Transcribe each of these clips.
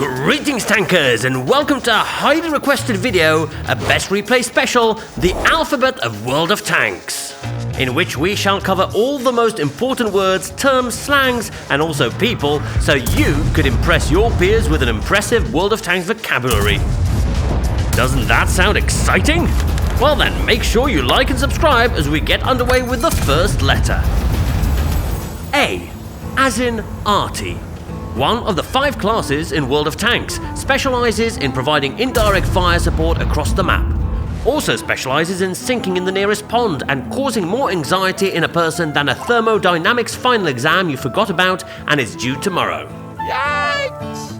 Greetings tankers, and welcome to a highly requested video, a best replay special, the alphabet of World of Tanks, in which we shall cover all the most important words, terms, slangs, and also people, so you could impress your peers with an impressive World of Tanks vocabulary. Doesn't that sound exciting? Well then, make sure you like and subscribe as we get underway with the first letter. A, as in arty. One of the 5 classes in World of Tanks, specializes in providing indirect fire support across the map. Also specializes in sinking in the nearest pond and causing more anxiety in a person than a thermodynamics final exam you forgot about and is due tomorrow. Yikes!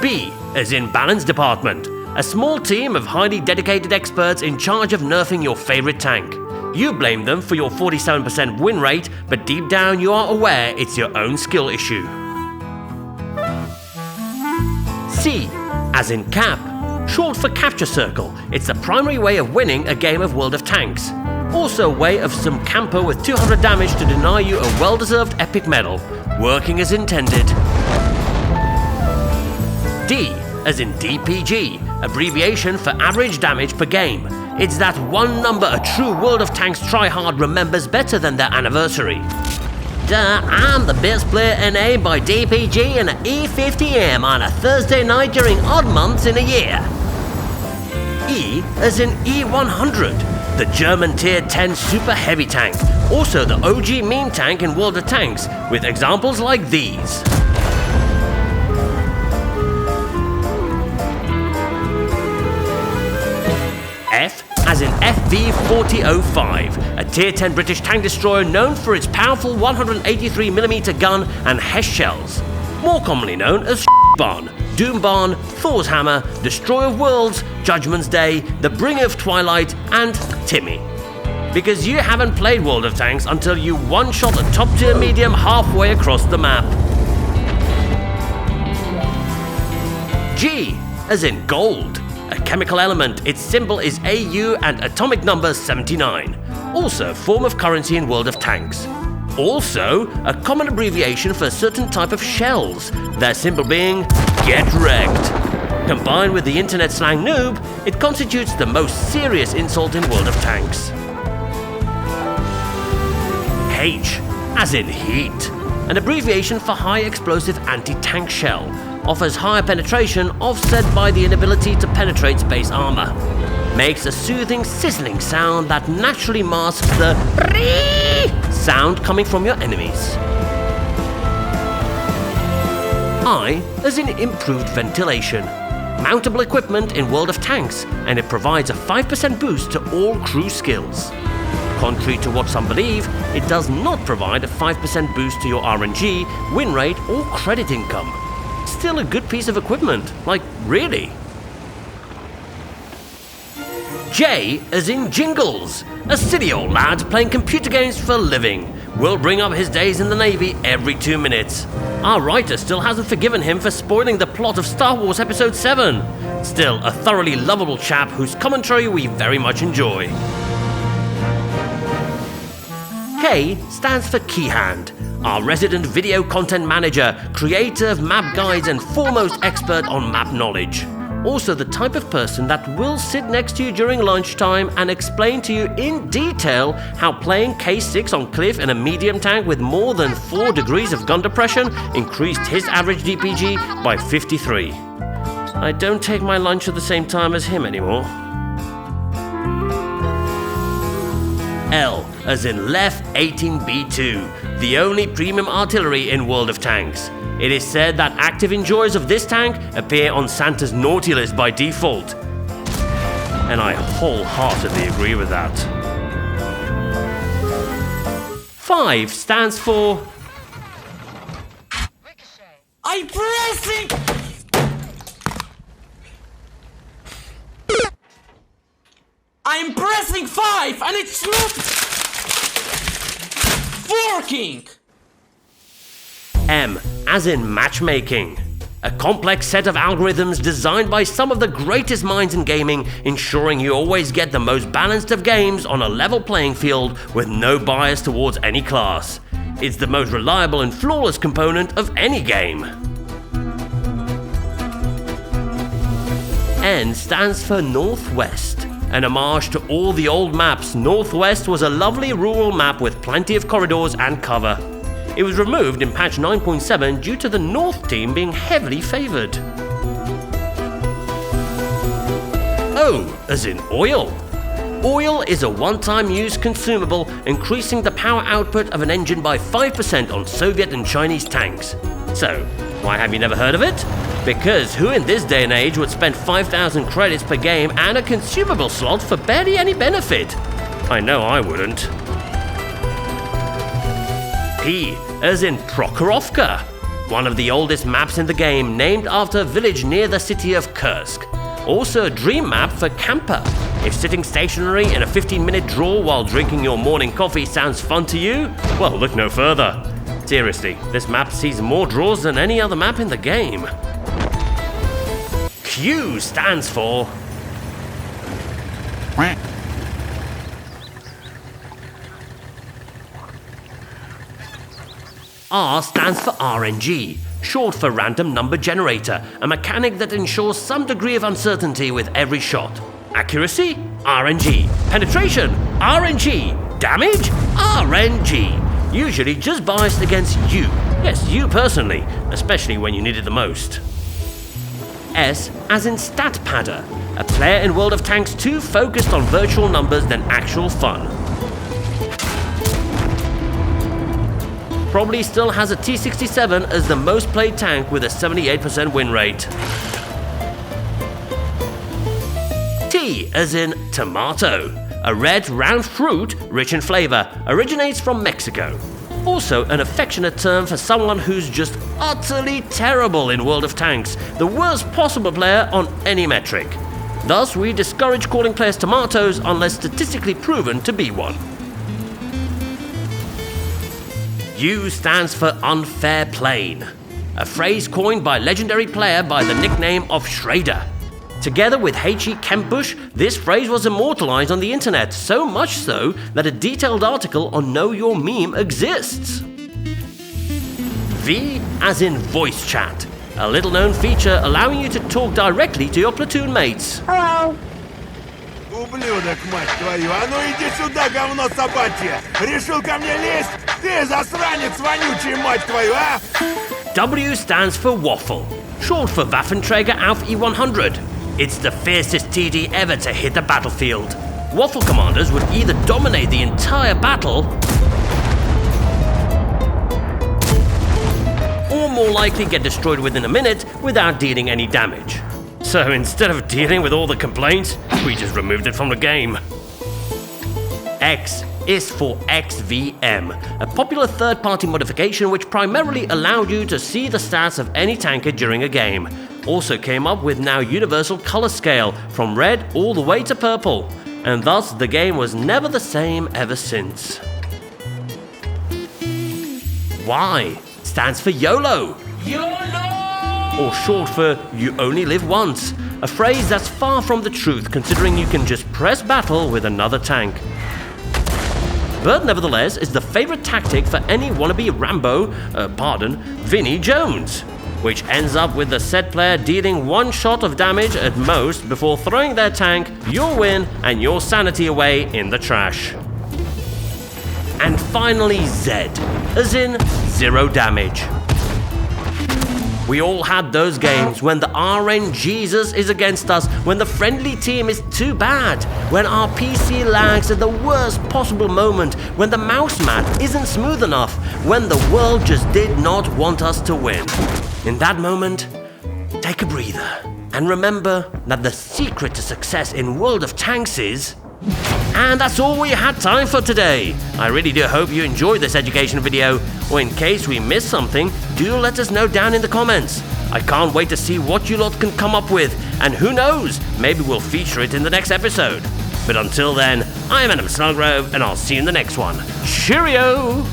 B, as in balance department. A small team of highly dedicated experts in charge of nerfing your favorite tank. You blame them for your 47% win rate, but deep down you are aware it's your own skill issue. C, as in cap. Short for capture circle. It's the primary way of winning a game of World of Tanks. Also a way of some camper with 200 damage to deny you a well-deserved epic medal. Working as intended. D, as in DPG, abbreviation for average damage per game. It's that one number a true World of Tanks tryhard remembers better than their anniversary. Duh, I'm the best player NA by DPG in an E50M on a Thursday night during odd months in a year. E, as in E100, the German Tier 10 super heavy tank, also the OG meme tank in World of Tanks, with examples like these. F, as in FV-4005, a Tier 10 British tank destroyer known for its powerful 183mm gun and Hesh shells. More commonly known as Barn, Doom Barn, Thor's Hammer, Destroyer of Worlds, Judgment's Day, The Bringer of Twilight, and Timmy. Because you haven't played World of Tanks until you one-shot a top-tier medium halfway across the map. G, as in gold. A chemical element, its symbol is AU and atomic number 79. Also a form of currency in World of Tanks. Also a common abbreviation for a certain type of shells, their symbol being get wrecked. Combined with the internet slang noob, it constitutes the most serious insult in World of Tanks. H, as in heat. An abbreviation for high explosive anti-tank shell. Offers higher penetration offset by the inability to penetrate space armor. Makes a soothing, sizzling sound that naturally masks the sound coming from your enemies. I, as in improved ventilation. Mountable equipment in World of Tanks, and it provides a 5% boost to all crew skills. Contrary to what some believe, it does not provide a 5% boost to your RNG, win rate, or credit income. Still a good piece of equipment, like really. J, as in jingles. A silly old lad playing computer games for a living. Will bring up his days in the Navy every 2 minutes. Our writer still hasn't forgiven him for spoiling the plot of Star Wars Episode 7. Still a thoroughly lovable chap whose commentary we very much enjoy. K stands for Keyhand. Our resident video content manager, creator of map guides and foremost expert on map knowledge. Also the type of person that will sit next to you during lunchtime and explain to you in detail how playing K6 on Cliff in a medium tank with more than 4 degrees of gun depression increased his average DPG by 53. I don't take my lunch at the same time as him anymore. L, as in Lef 18B2, the only premium artillery in World of Tanks. It is said that active enjoyers of this tank appear on Santa's naughty list by default. And I wholeheartedly agree with that. 5 stands for... I'm pressing! I'm pressing 5 and it's not working! M, as in matchmaking. A complex set of algorithms designed by some of the greatest minds in gaming, ensuring you always get the most balanced of games on a level playing field with no bias towards any class. It's the most reliable and flawless component of any game. N stands for Northwest. An homage to all the old maps, Northwest was a lovely rural map with plenty of corridors and cover. It was removed in patch 9.7 due to the North team being heavily favoured. O as in oil. Oil is a one-time use consumable, increasing the power output of an engine by 5% on Soviet and Chinese tanks. So, why have you never heard of it? Because who in this day and age would spend 5,000 credits per game and a consumable slot for barely any benefit? I know I wouldn't. P as in Prokhorovka, one of the oldest maps in the game, named after a village near the city of Kursk. Also a dream map for camper. If sitting stationary in a 15-minute draw while drinking your morning coffee sounds fun to you, well, look no further. Seriously, this map sees more draws than any other map in the game. Q stands for... R stands for RNG, short for Random Number Generator, a mechanic that ensures some degree of uncertainty with every shot. Accuracy? RNG. Penetration? RNG. Damage? RNG. Usually just biased against you. Yes, you personally, especially when you need it the most. S as in Stat Padder, a player in World of Tanks 2 focused on virtual numbers than actual fun. Probably still has a T-67 as the most played tank with a 78% win rate. T as in tomato, a red round fruit rich in flavor, originates from Mexico. Also an affectionate term for someone who's just utterly terrible in World of Tanks, the worst possible player on any metric. Thus, we discourage calling players tomatoes unless statistically proven to be one. U stands for unfair plane, a phrase coined by legendary player by the nickname of Schrader. Together with H.E. Kempbush, this phrase was immortalized on the internet, so much so that a detailed article on Know Your Meme exists. V as in voice chat, a little known feature allowing you to talk directly to your platoon mates. Hello. Ублюдок, мать твою, а ну иди сюда, говно собачье! Решил ко мне лезть? Ты засранец вонючий, мать твою, а? W stands for Waffle, short for Waffenträger auf E100. It's the fiercest TD ever to hit the battlefield. Waffle commanders would either dominate the entire battle, or more likely get destroyed within a minute without dealing any damage. So instead of dealing with all the complaints, we just removed it from the game. X is for XVM, a popular third-party modification which primarily allowed you to see the stats of any tanker during a game. Also came up with now universal color scale, from red all the way to purple, and thus the game was never the same ever since. Y stands for YOLO. YOLO! Or short for You Only Live Once, a phrase that's far from the truth considering you can just press battle with another tank. But nevertheless is the favorite tactic for any wannabe Vinnie Jones, which ends up with the said player dealing one shot of damage at most before throwing their tank, your win, and your sanity away in the trash. And finally Z, as in zero damage. We all had those games when the RNGesus is against us, when the friendly team is too bad, when our PC lags at the worst possible moment, when the mouse mat isn't smooth enough, when the world just did not want us to win. In that moment, take a breather and remember that the secret to success in World of Tanks is... And that's all we had time for today. I really do hope you enjoyed this education video, or in case we missed something, do let us know down in the comments. I can't wait to see what you lot can come up with, and who knows, maybe we'll feature it in the next episode. But until then, I'm Adam Snellgrove, and I'll see you in the next one. Cheerio!